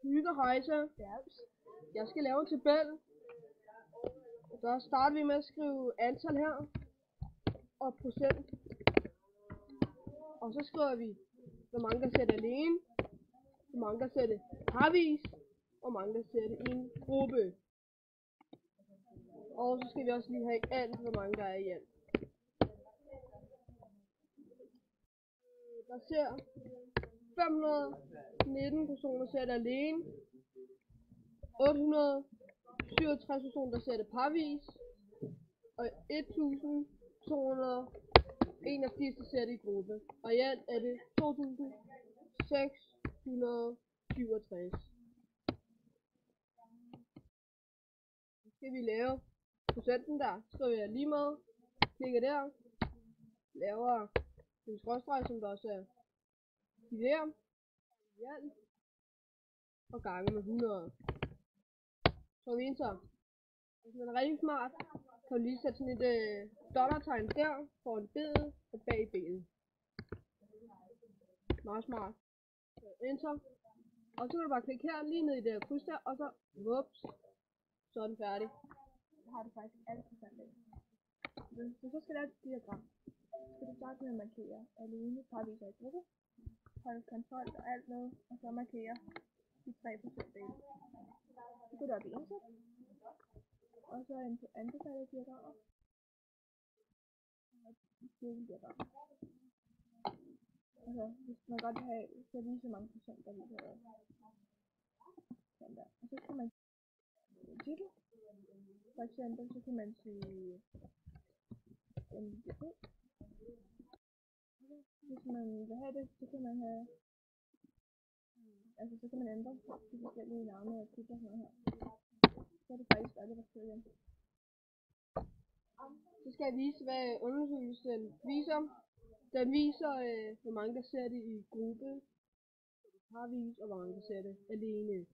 Hygge hejse. Jeg skal lave en tabel. Så starter vi med at skrive antal her. Og procent. Og så skriver vi, hvor mange der ser det alene. Hvor mange der ser det parvis. Hvor mange der ser det i en gruppe. Og så skal vi også lige have alt, hvor mange der er i alt. Der ser 519 personer ser det alene. 867 personer der ser det parvis. Og 1281 der ser det i gruppe. Og i alt er det 2667. Så skal vi lave procenten der. Så skriver jeg lige med. Klikker der. Laver en skråstreg, som der også er dividerer i alt. Og gange med 100. Så vi enter. Hvis man er rigtig smart, kan du lige sætte sådan et dollartegn der foran B'et og bag B'et. Meget smart. Så enter. Og så kan du bare klikke her lige ned i det her kryds der, og så whoops. Så er den færdig. Så har du faktisk alt procent af. Hvis du så skal lave et diagram, skal du starte med at markere alene, parvis og i gruppe. Holde kontrol og alt med, og så markere de 3% dele. Så går du op i indsæt, og så ind på anbefalede diagrammer. Og cirkeldiagrammer. Altså, hvis man godt vil have, så vise så mange procent, der viser det. Sådan der. Og så skal man titel. For eksempel, så kan man sige MDP. Hvis man vil have det, så kan man have, altså så kan man ændre de forskellige navne og titler sådan her. Så er det faktisk bare det, der sker igen. Så skal jeg vise, hvad undersøgelsen viser. Den viser, hvor mange der ser det i gruppe, parvis, og hvor mange der ser det alene.